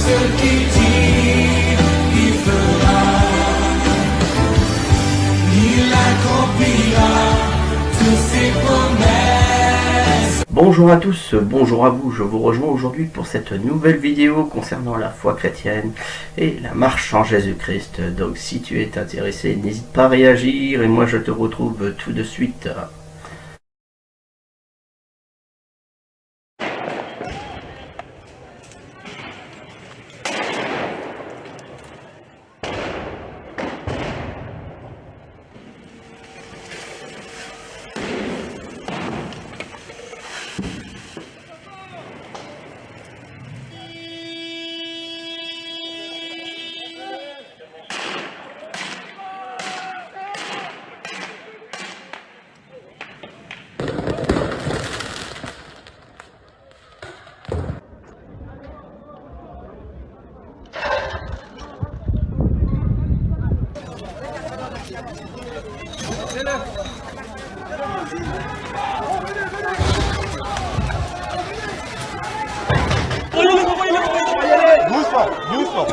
ce qu'il dit, il fera. Il accomplira toutes ses promesses. Bonjour à tous, bonjour à vous, je vous rejoins aujourd'hui pour cette nouvelle vidéo concernant la foi chrétienne et la marche en Jésus-Christ. Donc si tu es intéressé, n'hésite pas à réagir et moi je te retrouve tout de suite. Doucement.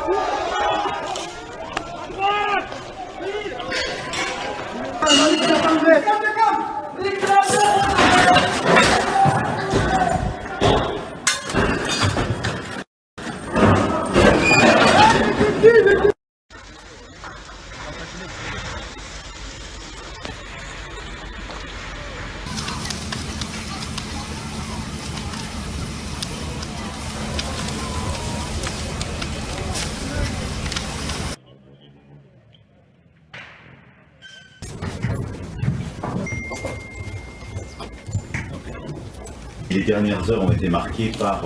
Les dernières heures ont été marquées par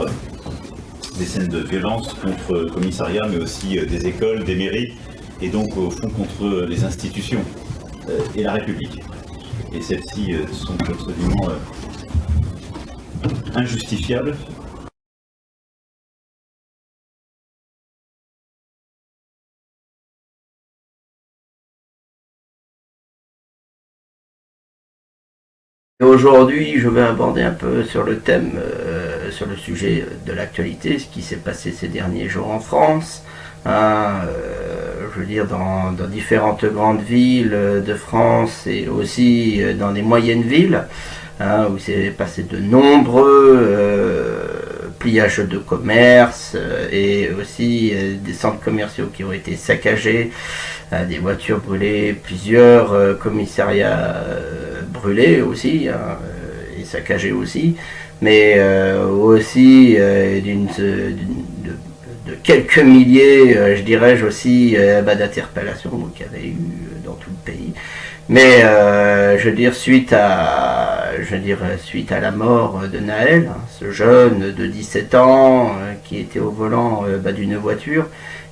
des scènes de violence contre le commissariat, mais aussi des écoles, des mairies, et donc au fond contre les institutions et la République. Et celles-ci sont absolument injustifiables. Aujourd'hui, je vais aborder un peu sur le thème, sur le sujet de l'actualité, ce qui s'est passé ces derniers jours en France. Je veux dire, dans différentes grandes villes de France et aussi dans des moyennes villes, où s'est passé de nombreux pliages de commerce et aussi des centres commerciaux qui ont été saccagés, des voitures brûlées, plusieurs commissariats brûlés aussi et saccagés aussi, mais aussi de quelques milliers, je dirais aussi, d'interpellations qu'il y avait eu dans tout le pays. Mais je veux dire suite à la mort de Naël, ce jeune de 17 ans qui était au volant d'une voiture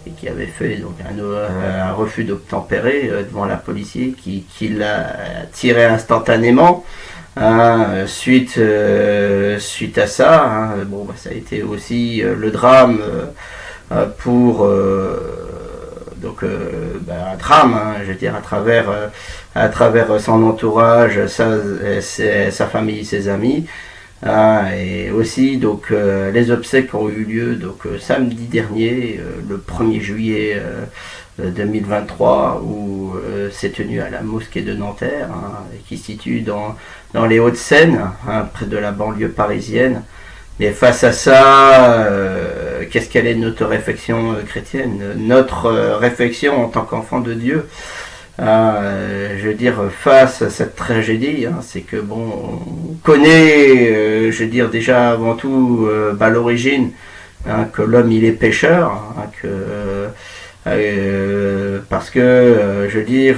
et qui avait fait donc un refus d'obtempérer devant la policier qui l'a tiré instantanément. Suite à ça, ça a été aussi le drame pour un drame, je veux dire, à travers son entourage, sa famille, ses amis, et aussi donc les obsèques ont eu lieu donc samedi dernier, le 1er juillet 2023, où s'est tenu à la mosquée de Nanterre, qui se situe dans les Hauts-de-Seine, près de la banlieue parisienne. Et face à ça, qu'est-ce qu'elle est notre réflexion chrétienne? Notre réflexion en tant qu'enfant de Dieu, je veux dire, face à cette tragédie, c'est que on connaît, je veux dire, déjà avant tout, l'origine, que l'homme il est pécheur, parce que je veux dire,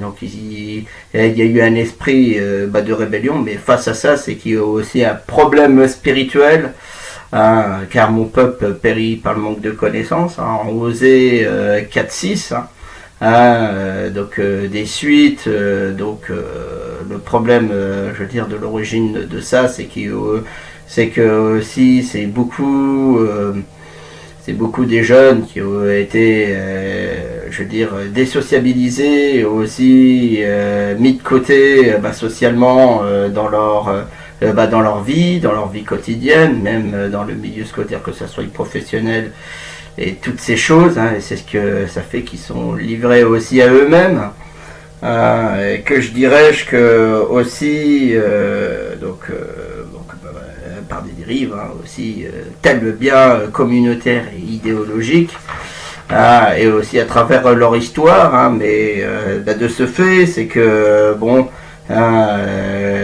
donc il y a eu un esprit de rébellion, mais face à ça, c'est qu'il y a aussi un problème spirituel, car mon peuple périt par le manque de connaissances, en Osée 4-6, donc des suites, le problème, je veux dire, de l'origine de ça, c'est que aussi c'est beaucoup des jeunes qui ont été, je veux dire, désociabilisés, aussi mis de côté socialement dans dans leur vie quotidienne, même dans le milieu scolaire, que ce soit professionnel et toutes ces choses, hein, et c'est ce que ça fait qu'ils sont livrés aussi à eux-mêmes. Et que je dirais que aussi par des dérives, hein, aussi tel le bien communautaire et idéologique, et aussi à travers leur histoire, hein, mais de ce fait c'est que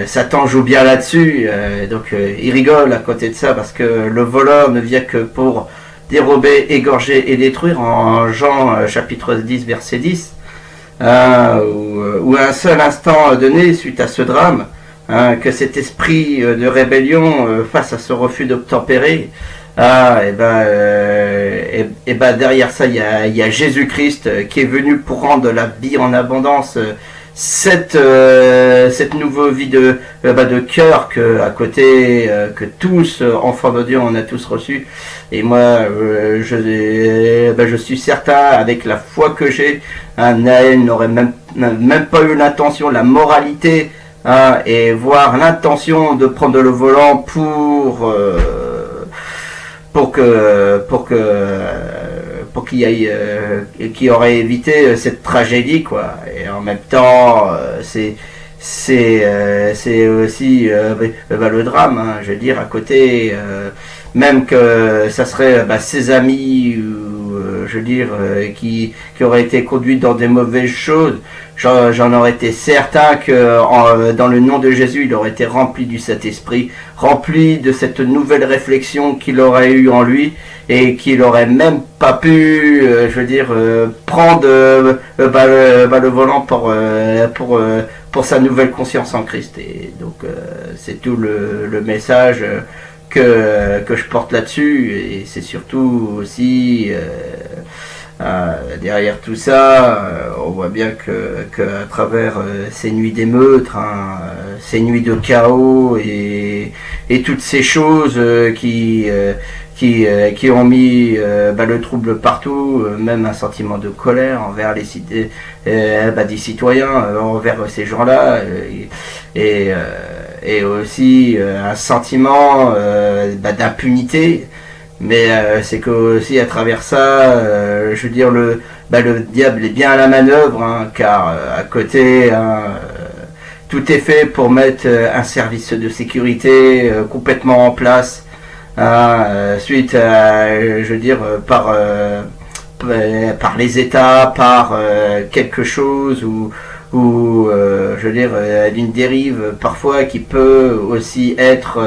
Satan joue bien là-dessus, donc il rigole à côté de ça, parce que le voleur ne vient que pour dérober, égorger et détruire, en Jean chapitre 10 verset 10, où à un seul instant donné, suite à ce drame, que cet esprit de rébellion face à ce refus d'obtempérer, derrière ça il y a Jésus-Christ qui est venu pour rendre la vie en abondance, cette nouvelle vie de cœur que à côté que tous enfants de Dieu on a tous reçu. Et moi je suis certain, avec la foi que j'ai, Naël n'aurait même pas eu l'intention, la moralité, et voire l'intention de prendre le volant pour qu'il y aille, qui aurait évité cette tragédie, quoi. Et en même temps, c'est aussi le drame, hein, je veux dire, à côté, même que ça serait ses amis, ou je veux dire, qui auraient été conduits dans des mauvaises choses. J'en aurais été certain que dans le nom de Jésus, il aurait été rempli du Saint-Esprit, rempli de cette nouvelle réflexion qu'il aurait eu en lui, et qu'il aurait même pas pu, je veux dire, prendre le volant pour sa nouvelle conscience en Christ. Et donc c'est tout le message que je porte là-dessus, et c'est surtout aussi derrière tout ça, on voit bien que à travers ces nuits d'émeutes, ces nuits de chaos et toutes ces choses qui ont mis le trouble partout, même un sentiment de colère envers des citoyens, envers ces gens-là, et aussi un sentiment d'impunité. Mais c'est que aussi à travers ça, je veux dire, le diable est bien à la manœuvre, hein, car à côté, tout est fait pour mettre un service de sécurité complètement en place, suite à, je veux dire, par les États, par quelque chose ou je veux dire, d'une dérive parfois qui peut aussi être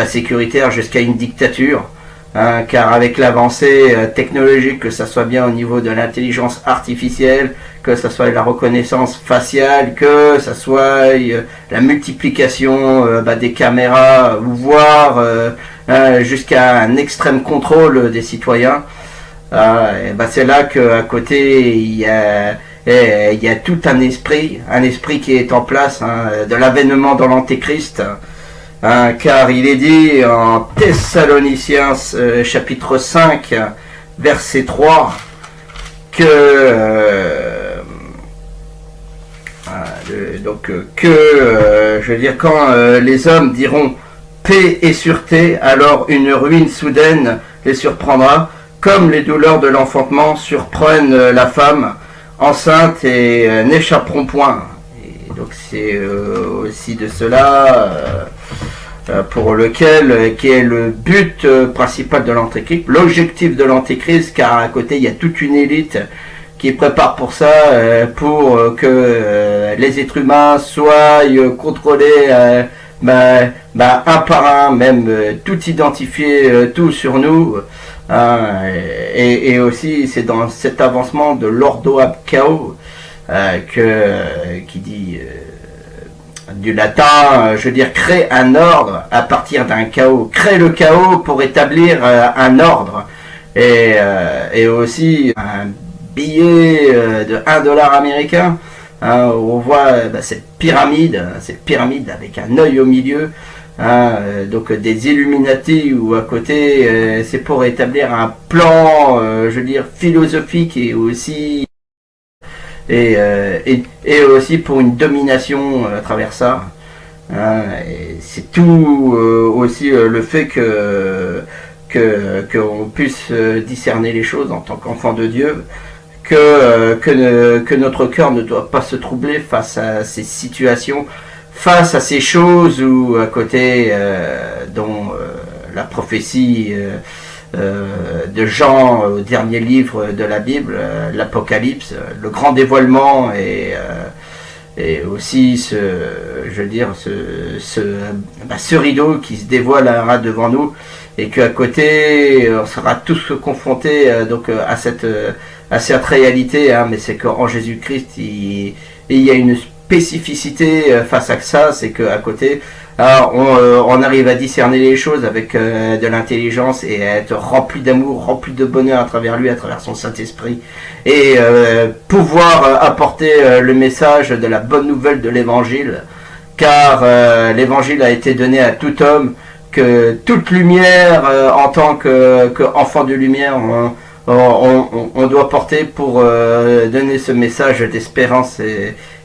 sécuritaire jusqu'à une dictature, hein, car avec l'avancée technologique, que ça soit bien au niveau de l'intelligence artificielle, que ça soit la reconnaissance faciale, que ça soit la multiplication des caméras, voire jusqu'à un extrême contrôle des citoyens, c'est là qu'à côté il y a tout un esprit qui est en place, hein, de l'avènement dans l'Antéchrist, hein, car il est dit en Thessaloniciens chapitre 5 verset 3 que je veux dire, quand les hommes diront paix et sûreté, alors une ruine soudaine les surprendra, comme les douleurs de l'enfantement surprennent la femme enceinte et n'échapperont point. Et donc c'est aussi de cela pour lequel qui est le but principal de l'Antéchrist, l'objectif de l'Antéchrist, car à côté il y a toute une élite qui prépare pour ça, pour que les êtres humains soient contrôlés un par un, même tout identifié, tout sur nous. Et aussi c'est dans cet avancement de l'ordo ab chaos, qui dit du latin, je veux dire, crée un ordre à partir d'un chaos, crée le chaos pour établir un ordre, et aussi un billet de $1 américain, hein, où on voit cette pyramide avec un œil au milieu, hein, donc des Illuminati, où à côté c'est pour établir un plan, je veux dire, philosophique, et aussi aussi pour une domination à travers ça, Hein, et c'est tout aussi le fait qu'on puisse discerner les choses en tant qu'enfant de Dieu, que notre cœur ne doit pas se troubler face à ces situations, face à ces choses où à côté dont la prophétie de Jean au dernier livre de la Bible, l'Apocalypse, le grand dévoilement et aussi ce rideau qui se dévoilera devant nous et qu'à côté on sera tous confrontés à cette réalité, hein, mais c'est qu'en Jésus-Christ il y a une spécificité face à ça, c'est qu'à côté on arrive à discerner les choses avec de l'intelligence et à être rempli d'amour, rempli de bonheur à travers lui, à travers son Saint-Esprit, et pouvoir apporter le message de la bonne nouvelle de l'Évangile, car l'Évangile a été donné à tout homme, que toute lumière, en tant qu'enfant de lumière, on doit porter pour donner ce message d'espérance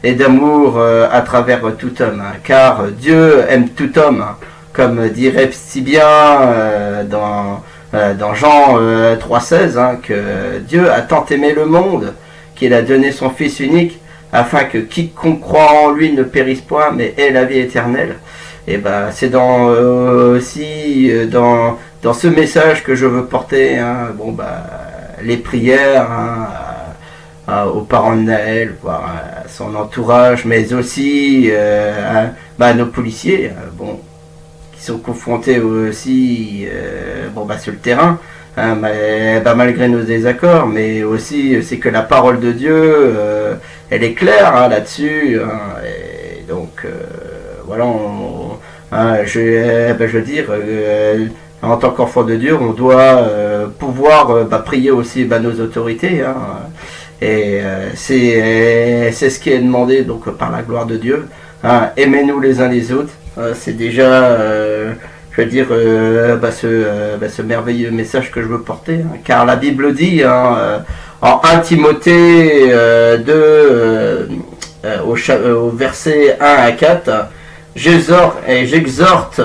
et d'amour à travers tout homme, hein, car Dieu aime tout homme, hein, comme dirait si bien dans Jean 3,16, hein, que Dieu a tant aimé le monde qu'il a donné son Fils unique afin que quiconque croit en lui ne périsse point mais ait la vie éternelle. Et ben c'est aussi dans ce message que je veux porter, hein, les prières, hein, aux parents de Naël, voire à son entourage, mais aussi à nos policiers, qui sont confrontés aussi sur le terrain, hein, malgré nos désaccords, mais aussi c'est que la parole de Dieu, elle est claire, hein, là-dessus, hein, et donc voilà, je veux dire, en tant qu'enfant de Dieu, on doit pouvoir prier aussi nos autorités, hein, et c'est ce qui est demandé donc par la gloire de Dieu, hein, aimez-nous les uns les autres, c'est déjà je veux dire ce merveilleux message que je veux porter, hein, car la Bible dit, hein, en 1 Timothée 2 au verset 1 à 4, j'exhorte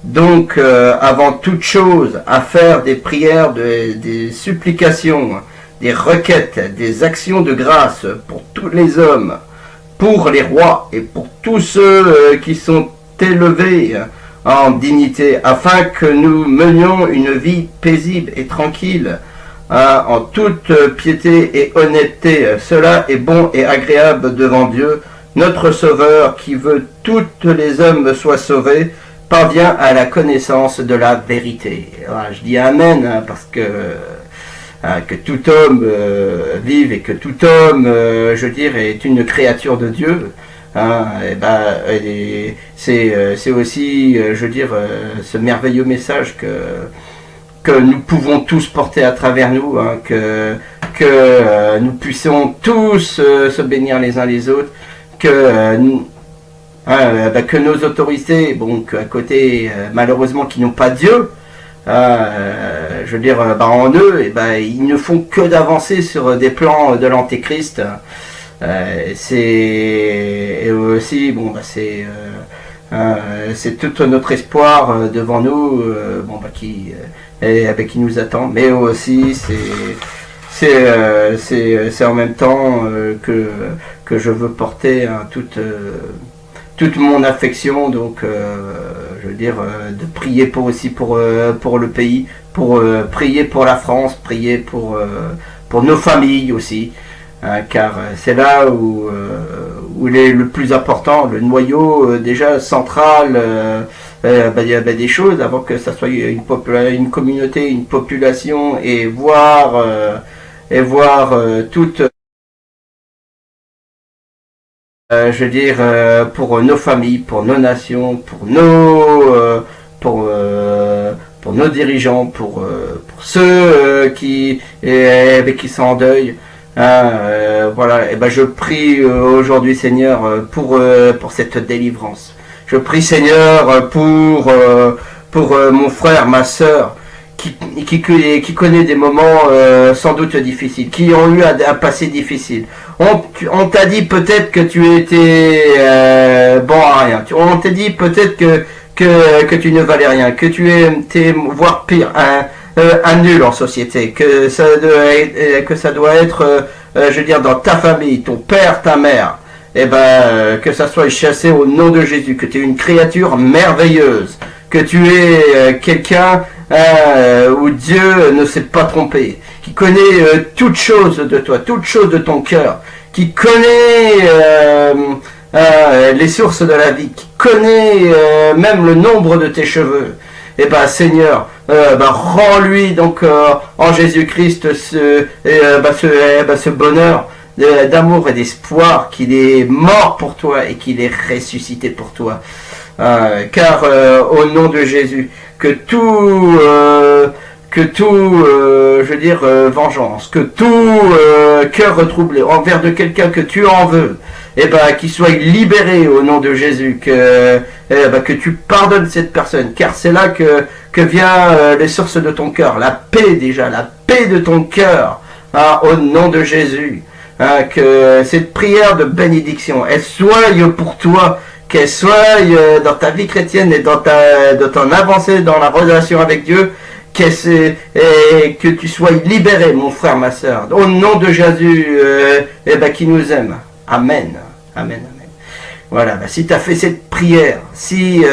donc avant toute chose à faire des prières, des supplications, des requêtes, des actions de grâce pour tous les hommes, pour les rois et pour tous ceux qui sont élevés en dignité, afin que nous menions une vie paisible et tranquille, en toute piété et honnêteté. Cela est bon et agréable devant Dieu, notre Sauveur, qui veut toutes les hommes soient sauvés, parvient à la connaissance de la vérité. Alors, je dis Amen, hein, parce que tout homme vive et que tout homme, je veux dire, est une créature de Dieu. Hein, et c'est aussi, je veux dire, ce merveilleux message que nous pouvons tous porter à travers nous, hein, que nous puissions tous se bénir les uns les autres, que nos autorités, à côté, malheureusement, qui n'ont pas Dieu, je veux dire, en eux, ils ne font que d'avancer sur des plans de l'Antéchrist. C'est aussi, c'est tout notre espoir devant nous, qui nous attend, mais aussi c'est en même temps que je veux porter, hein, toute mon affection, donc je veux dire, de prier aussi pour le pays, pour prier pour la France, prier pour nos familles aussi, hein, car c'est là où il est le plus important, le noyau déjà central des choses, avant que ça soit une communauté, une population, et voir toute, je veux dire, pour nos familles, pour nos nations, pour nos dirigeants, pour ceux qui sont en deuil. Voilà, et je prie aujourd'hui, Seigneur, pour cette délivrance. Je prie, Seigneur, pour mon frère, ma sœur, qui connaît des moments sans doute difficiles, qui ont eu un passé difficile. On t'a dit peut-être que tu étais bon à rien. On t'a dit peut-être que tu ne valais rien, que tu étais, voire pire, un nul en société, que ça doit être, je veux dire, dans ta famille, ton père, ta mère, et que ça soit chassé au nom de Jésus, que tu es une créature merveilleuse, que tu es quelqu'un où Dieu ne s'est pas trompé, qui connaît toutes choses de toi, toutes choses de ton cœur, qui connaît les sources de la vie, qui connaît même le nombre de tes cheveux. Seigneur, rends-lui donc en Jésus-Christ ce bonheur d'amour et d'espoir, qu'il est mort pour toi et qu'il est ressuscité pour toi. Car au nom de Jésus, que tout je veux dire vengeance, que tout cœur retroublé envers de quelqu'un que tu en veux, qu'il soit libéré au nom de Jésus, que tu pardonnes cette personne, car c'est là que vient les sources de ton cœur, la paix déjà, la paix de ton cœur, au nom de Jésus, que cette prière de bénédiction, elle soit pour toi, qu'elle soit dans ta vie chrétienne et dans ton avancée dans la relation avec Dieu, que tu sois libéré, mon frère, ma soeur, au nom de Jésus, qui nous aime. Amen. Amen. Amen. Voilà, si tu as fait cette prière, si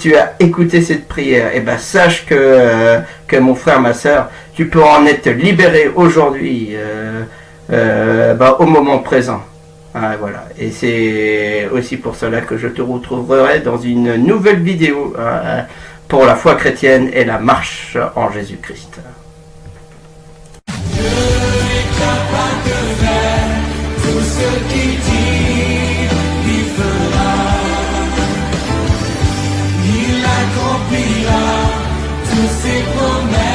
tu as écouté cette prière, sache que mon frère, ma soeur, tu peux en être libéré aujourd'hui, au moment présent. Voilà, et c'est aussi pour cela que je te retrouverai dans une nouvelle vidéo pour la foi chrétienne et la marche en Jésus-Christ. Dieu est capable de faire tout ce qu'il dit, il fera. Il accomplira tous ses promesses.